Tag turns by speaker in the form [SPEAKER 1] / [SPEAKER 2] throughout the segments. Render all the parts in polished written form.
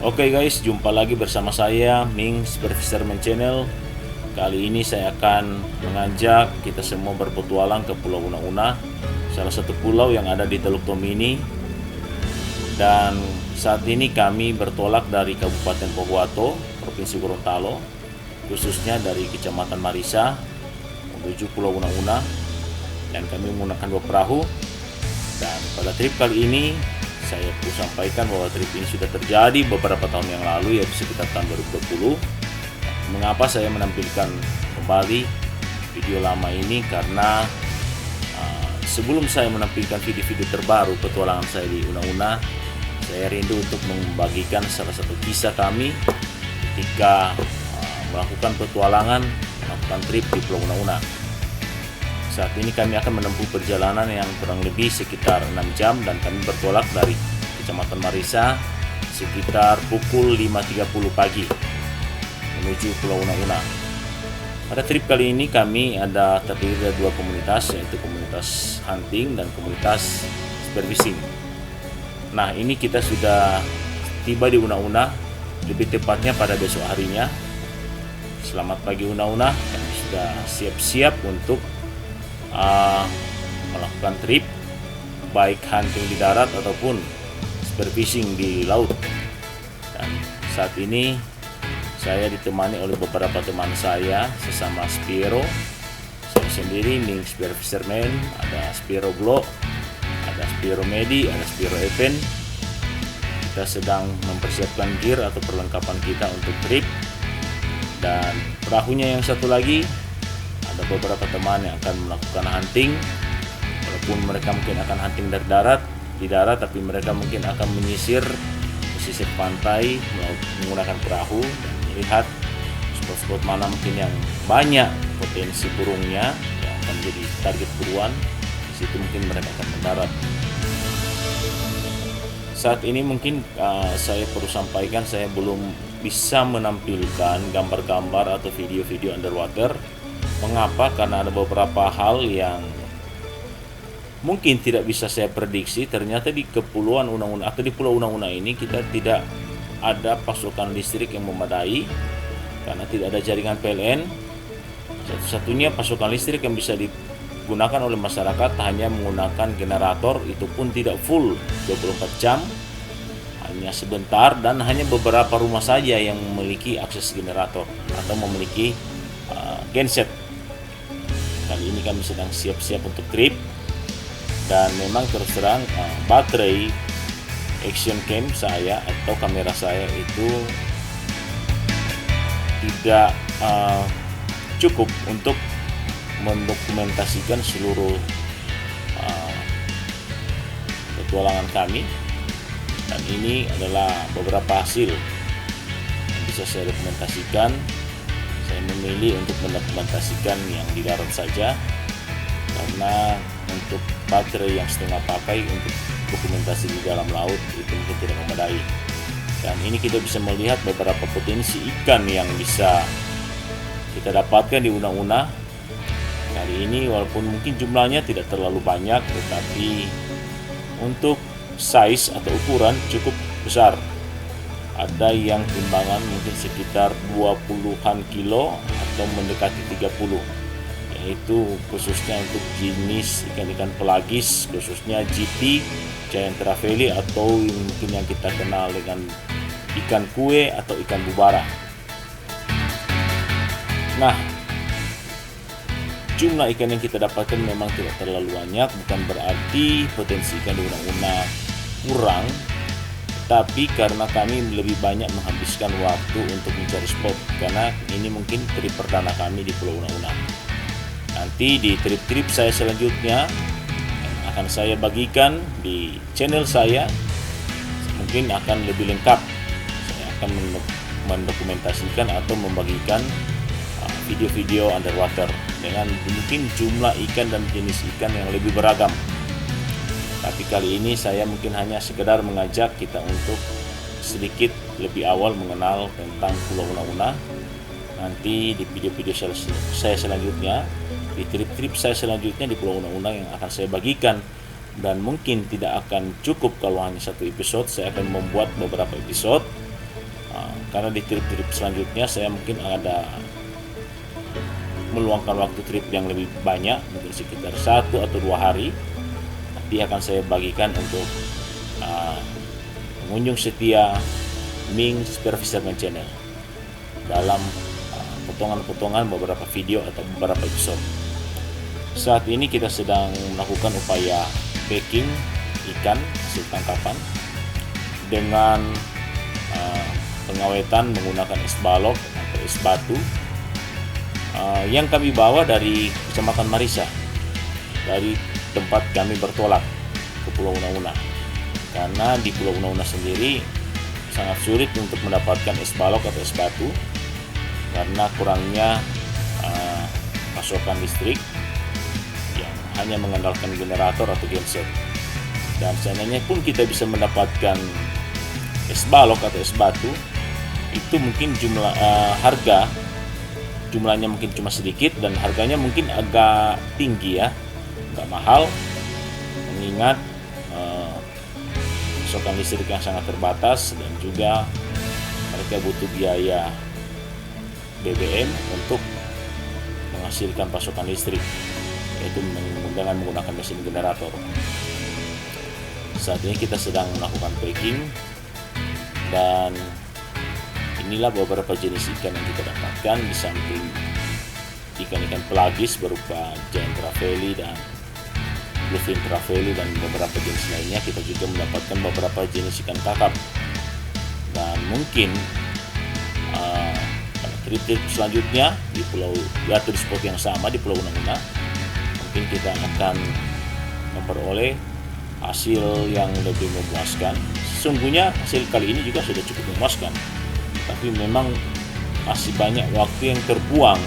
[SPEAKER 1] Oke guys, jumpa lagi bersama saya Ming Fisherman Channel. Kali ini saya akan mengajak kita semua berpetualang ke Pulau Una-Una, salah satu pulau yang ada di Teluk Tomini. Dan saat ini kami bertolak dari Kabupaten Pohuwato, Provinsi Gorontalo, khususnya dari Kecamatan Marisa menuju Pulau Una-Una. Dan kami menggunakan 2 perahu. Dan pada trip kali ini saya perlu sampaikan bahwa trip ini sudah terjadi beberapa tahun yang lalu, yaitu sekitar tahun 2020. Mengapa saya menampilkan kembali video lama ini? Karena sebelum saya menampilkan video-video terbaru petualangan saya di Una-Una, saya rindu untuk membagikan salah satu kisah kami ketika melakukan petualangan, melakukan trip di Pulau Una-Una. Saat ini kami akan menempuh perjalanan yang kurang lebih sekitar 6 jam dan kami bertolak dari Kecamatan Marisa sekitar pukul 5.30 pagi menuju Pulau Una-Una. Pada trip kali ini kami terdiri dari 2 komunitas, yaitu komunitas hunting dan komunitas spearfishing. Nah, ini kita sudah tiba di Una-Una, lebih tepatnya pada besok harinya. Selamat pagi Una-Una, kami sudah siap-siap untuk melakukan trip baik hunting di darat ataupun spearfishing di laut. Dan saat ini saya ditemani oleh beberapa teman saya sesama Spiro. Saya sendiri Ming Fisherman, ada Spiro Glow, ada Spiro Medi, ada Spiro Event. Kita sedang mempersiapkan gear atau perlengkapan kita untuk trip. Dan perahunya yang satu lagi, ada beberapa teman yang akan melakukan hunting, walaupun mereka mungkin akan hunting dari di darat, tapi mereka mungkin akan menyisir pesisir pantai menggunakan perahu dan melihat spot-spot mana mungkin yang banyak potensi burungnya yang akan jadi target buruan. Di situ mungkin mereka akan mendarat. Saat ini mungkin saya perlu sampaikan, saya belum bisa menampilkan gambar-gambar atau video-video underwater. Mengapa? Karena ada beberapa hal yang mungkin tidak bisa saya prediksi. Ternyata di Kepulauan Una-Una atau di Pulau Una-Una ini kita tidak ada pasokan listrik yang memadai karena tidak ada jaringan PLN. Satu-satunya pasokan listrik yang bisa digunakan oleh masyarakat hanya menggunakan generator, itu pun tidak full 24 jam, hanya sebentar, dan hanya beberapa rumah saja yang memiliki akses generator atau memiliki genset. Kali ini kami sedang siap-siap untuk trip, dan memang terus terang baterai action cam saya atau kamera saya itu tidak cukup untuk mendokumentasikan seluruh petualangan kami. Dan ini adalah beberapa hasil yang bisa saya dokumentasikan. Saya memilih untuk mendokumentasikan yang di darat saja karena untuk baterai yang setengah pakai untuk dokumentasi di dalam laut itu mungkin tidak memadai. Dan ini kita bisa melihat beberapa potensi ikan yang bisa kita dapatkan di Una-Una kali ini, walaupun mungkin jumlahnya tidak terlalu banyak, tetapi untuk size atau ukuran cukup besar. Ada yang timbangan mungkin sekitar 20-an kilo atau mendekati 30, yaitu khususnya untuk jenis ikan-ikan pelagis, khususnya GT, Giant Trevally, atau mungkin yang kita kenal dengan ikan kue atau ikan bubara. Nah, jumlah ikan yang kita dapatkan memang tidak terlalu banyak, bukan berarti potensi ikan di Una-Una kurang, tapi karena kami lebih banyak menghabiskan waktu untuk mencari spot, karena ini mungkin trip perdana kami di Pulau Una-Una. Nanti di trip-trip saya selanjutnya yang akan saya bagikan di channel saya, mungkin akan lebih lengkap. Saya akan mendokumentasikan atau membagikan video-video underwater dengan mungkin jumlah ikan dan jenis ikan yang lebih beragam. Tapi kali ini saya mungkin hanya sekedar mengajak kita untuk sedikit lebih awal mengenal tentang Pulau Una-Una. Nanti di video-video saya selanjutnya, di trip-trip saya selanjutnya di Pulau Una-Una yang akan saya bagikan, dan mungkin tidak akan cukup kalau hanya 1 episode. Saya akan membuat beberapa episode karena di trip-trip selanjutnya saya mungkin ada meluangkan waktu trip yang lebih banyak, mungkin sekitar 1 atau 2 hari. Nanti akan saya bagikan untuk pengunjung setia Ming Superfisherman Channel dalam potongan-potongan beberapa video atau beberapa episode. Saat ini kita sedang melakukan upaya packing ikan hasil tangkapan dengan pengawetan menggunakan es balok atau es batu yang kami bawa dari Kecamatan Marisa, dari tempat kami bertolak ke Pulau Una-Una. Karena di Pulau Una-Una sendiri sangat sulit untuk mendapatkan es balok atau es batu karena kurangnya pasokan listrik yang hanya mengandalkan generator atau genset. Dan seandainya pun kita bisa mendapatkan es balok atau es batu, itu mungkin jumlahnya mungkin cuma sedikit dan harganya mungkin agak tinggi ya, nggak mahal, mengingat pasokan listrik yang sangat terbatas dan juga mereka butuh biaya BBM untuk menghasilkan pasokan listrik, yaitu dengan menggunakan mesin generator. Saat ini kita sedang melakukan packing dan inilah beberapa jenis ikan yang kita dapatkan. Di samping ikan-ikan pelagis berupa giant trevally dan bluefin trevally dan beberapa jenis lainnya, kita juga mendapatkan beberapa jenis ikan kakap. Dan mungkin trip-trip selanjutnya di spot yang sama di Pulau Una-Una, mungkin kita akan memperoleh hasil yang lebih memuaskan. Sesungguhnya hasil kali ini juga sudah cukup memuaskan, tapi memang masih banyak waktu yang terbuang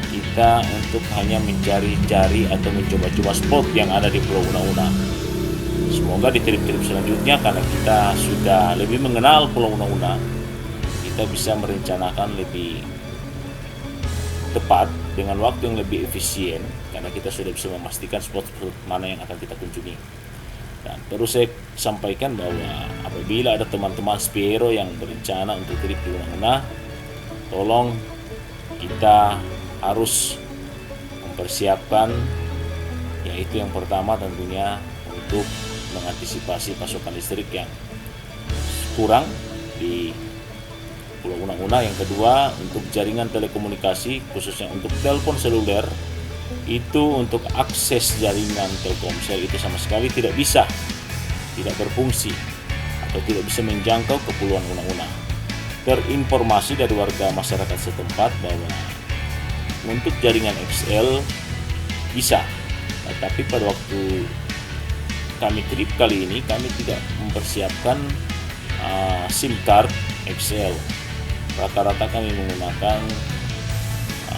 [SPEAKER 1] kita untuk hanya mencari-cari atau mencoba-coba spot yang ada di Pulau Una-Una. Semoga di trip-trip selanjutnya, karena kita sudah lebih mengenal Pulau Una-Una, kita bisa merencanakan lebih tepat dengan waktu yang lebih efisien, karena kita sudah bisa memastikan spot-spot mana yang akan kita kunjungi. Dan terus saya sampaikan bahwa apabila ada teman-teman Spiero yang berencana untuk trip di Una-Una, tolong kita harus mempersiapkan, yaitu yang pertama tentunya untuk mengantisipasi pasokan listrik yang kurang di Pulau Una-Una. Yang kedua, untuk jaringan telekomunikasi, khususnya untuk telepon seluler, itu untuk akses jaringan Telkomsel itu sama sekali tidak berfungsi atau tidak bisa menjangkau Kepulauan Una-Una. Terinformasi dari warga masyarakat setempat bahwa untuk jaringan XL bisa, tapi pada waktu kami trip kali ini kami tidak mempersiapkan SIM card XL. Rata-rata kami menggunakan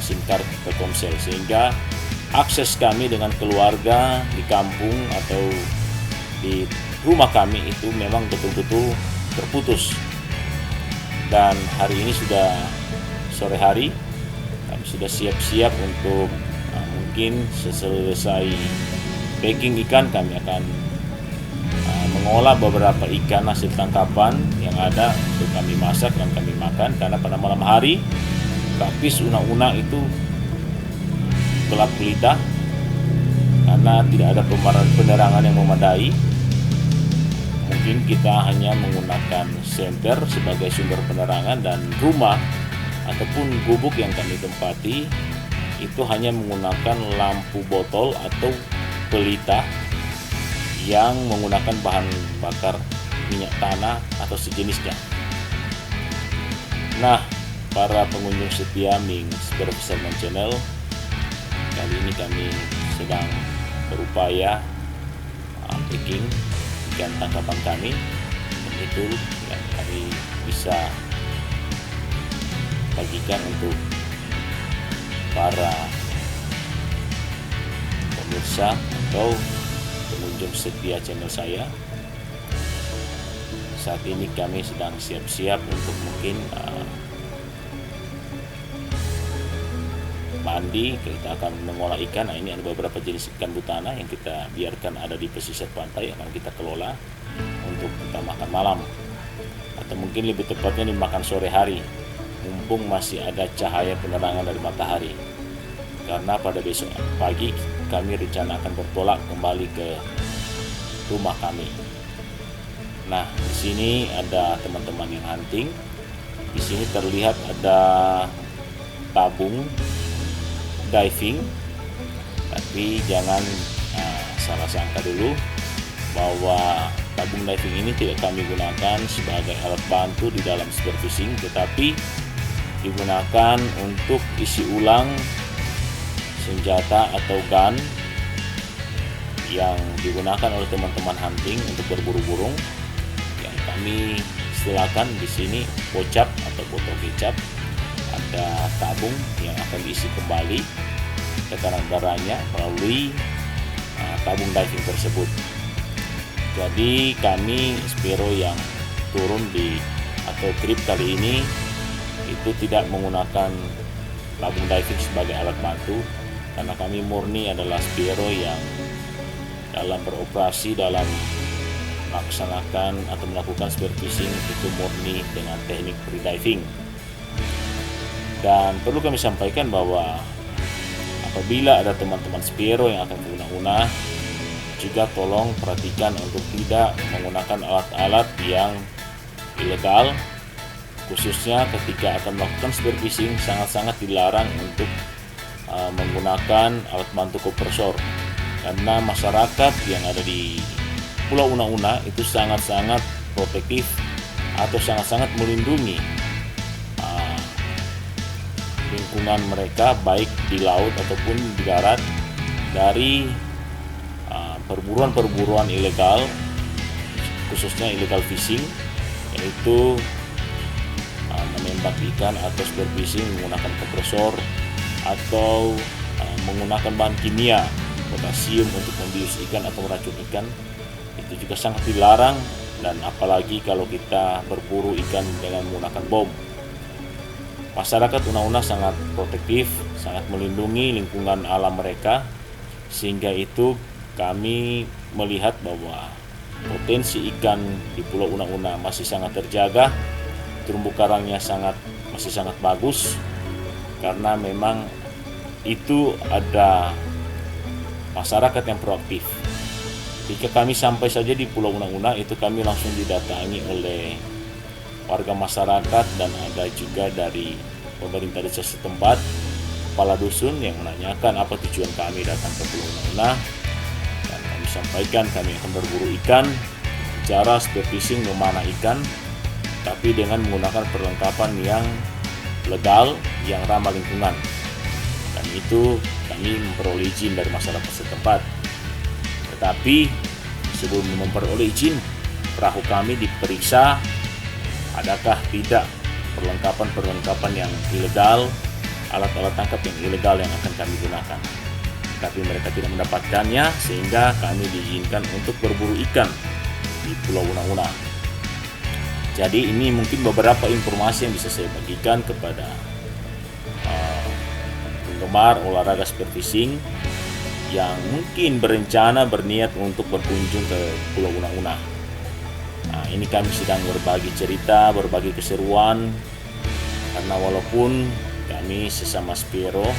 [SPEAKER 1] SIM card Telkomsel, sehingga akses kami dengan keluarga di kampung atau di rumah kami itu memang betul-betul terputus. Dan hari ini sudah sore hari, kami sudah siap-siap untuk mungkin selesai packing ikan, kami akan mengolah beberapa ikan hasil tangkapan yang ada untuk kami masak dan kami makan. Karena pada malam hari kapis Una-Una itu gelap gulita karena tidak ada penerangan yang memadai. Mungkin kita hanya menggunakan senter sebagai sumber penerangan, dan rumah ataupun gubuk yang kami tempati itu hanya menggunakan lampu botol atau pelita yang menggunakan bahan bakar minyak tanah atau sejenisnya. Nah, para pengunjung setia Ming Superfisherman Channel, kali ini kami sedang berupaya packing ikan tangkapan kami, dan itu yang kami bisa bagikan untuk para pemirsa atau pengunjung setia channel saya. Saat ini kami sedang siap-siap untuk mungkin mandi. Kita akan mengolah ikan. Nah, ini ada beberapa jenis ikan butana yang kita biarkan ada di pesisir pantai, akan kita kelola untuk kita makan malam. atau mungkin lebih tepatnya dimakan sore hari, mumpung masih ada cahaya penerangan dari matahari. Karena pada besok pagi kami rencana akan bertolak kembali ke rumah kami. Nah, di sini ada teman-teman yang hunting. Di sini terlihat ada tabung diving, tapi jangan salah sangka dulu bahwa tabung diving ini tidak kami gunakan sebagai alat bantu di dalam spearfishing, tetapi digunakan untuk isi ulang senjata atau gun yang digunakan oleh teman-teman hunting untuk berburu burung, yang kami istilahkan di sini bocap atau botol kecap. Ada tabung yang akan diisi kembali tekanan udaranya melalui tabung diving tersebut. Jadi kami Spiro yang turun di atau trip kali ini itu tidak menggunakan tabung diving sebagai alat bantu, karena kami murni adalah Spiro yang dalam beroperasi dalam melaksanakan atau melakukan spearfishing itu murni dengan teknik free diving. Dan perlu kami sampaikan bahwa apabila ada teman-teman Spiro yang akan menggunakan, juga tolong perhatikan untuk tidak menggunakan alat-alat yang ilegal, khususnya ketika akan melakukan spearfishing. Sangat-sangat dilarang untuk menggunakan alat bantu kompresor, karena masyarakat yang ada di Pulau Una-Una itu sangat-sangat protektif atau sangat-sangat melindungi lingkungan mereka, baik di laut ataupun di darat, dari perburuan-perburuan ilegal, khususnya illegal fishing, yaitu menembak ikan atau spearfishing menggunakan kompresor atau menggunakan bahan kimia, potasium untuk membius ikan atau meracun ikan. Itu juga sangat dilarang, dan apalagi kalau kita berburu ikan dengan menggunakan bom. Masyarakat Una-Una sangat protektif, sangat melindungi lingkungan alam mereka, sehingga itu kami melihat bahwa potensi ikan di Pulau Una-Una masih sangat terjaga, terumbu karangnya masih sangat bagus, karena memang itu ada masyarakat yang proaktif. Jika kami sampai saja di Pulau Una-Una, itu kami langsung didatangi oleh warga masyarakat, dan ada juga dari pemerintah desa setempat, kepala dusun yang menanyakan apa tujuan kami datang ke Pulau Una-Una, dan kami sampaikan kami akan berburu ikan, cara spearfishing memanah ikan, tapi dengan menggunakan perlengkapan yang legal, yang ramah lingkungan. Dan itu kami memperoleh izin dari masyarakat setempat. Tetapi sebelum memperoleh izin, perahu kami diperiksa adakah tidak perlengkapan yang ilegal, alat-alat tangkap yang ilegal yang akan kami gunakan. Tapi mereka tidak mendapatkannya, sehingga kami diizinkan untuk berburu ikan di Pulau Una-Una. Jadi ini mungkin beberapa informasi yang bisa saya bagikan kepada penggemar olahraga spearfishing yang mungkin berencana berniat untuk berkunjung ke Pulau Una-Una. Nah, ini kami sedang berbagi cerita, berbagi keseruan, karena walaupun kami sesama Spiro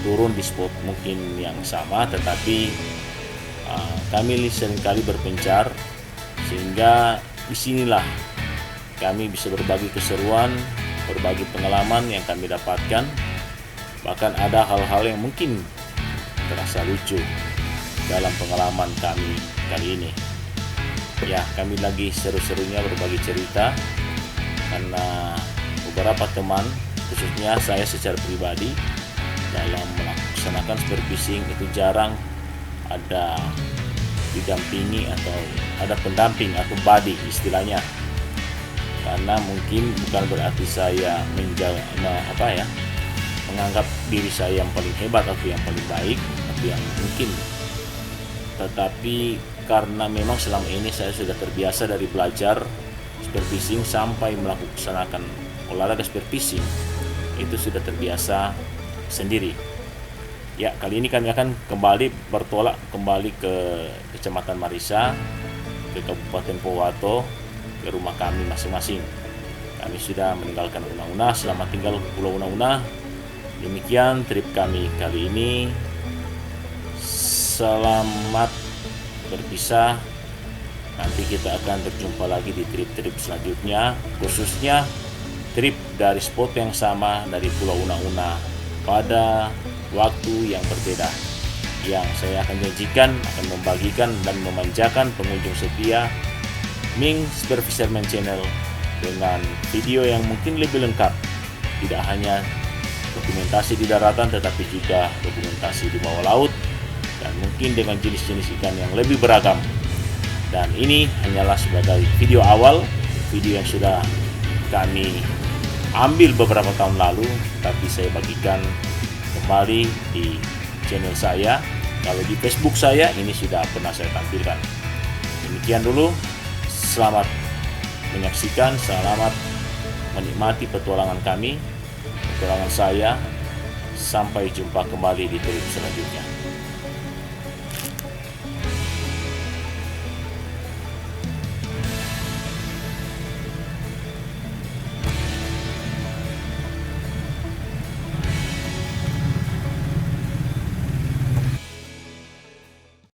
[SPEAKER 1] turun di spot mungkin yang sama, tetapi kami seringkali berpencar, sehingga disinilah kami bisa berbagi keseruan, berbagi pengalaman yang kami dapatkan. Bahkan ada hal-hal yang mungkin terasa lucu dalam pengalaman kami kali ini. Ya, kami lagi seru-serunya berbagi cerita, karena beberapa teman, khususnya saya secara pribadi, dalam melaksanakan spearfishing itu jarang ada didampingi atau ada pendamping atau buddy istilahnya. Karena mungkin bukan berarti saya menganggap diri saya yang paling hebat atau yang paling baik atau yang mungkin, tetapi karena memang selama ini saya sudah terbiasa dari belajar spearfishing sampai melaksanakan olahraga spearfishing, itu sudah terbiasa sendiri. Ya, kali ini kami akan bertolak kembali ke Kecamatan Marisa, ke Kabupaten Powato, ke ke rumah kami masing-masing. Kami sudah meninggalkan Una-Una, selamat tinggal Pulau Una-Una. Demikian trip kami kali ini. Selamat berpisah. Nanti kita akan berjumpa lagi di trip-trip selanjutnya, khususnya trip dari spot yang sama dari Pulau Una-Una pada waktu yang berbeda. Yang saya akan janjikan akan membagikan dan memanjakan pengunjung setia Ming Spearfisherman Channel dengan video yang mungkin lebih lengkap. Tidak hanya dokumentasi di daratan, tetapi juga dokumentasi di bawah laut, dan mungkin dengan jenis-jenis ikan yang lebih beragam. Dan ini hanyalah sebagai video awal, video yang sudah kami ambil beberapa tahun lalu, tapi saya bagikan kembali di channel saya. Kalau di Facebook saya, ini sudah pernah saya tampilkan. Demikian dulu, selamat menyaksikan, selamat menikmati petualangan kami, petualangan saya. Sampai jumpa kembali di trip selanjutnya.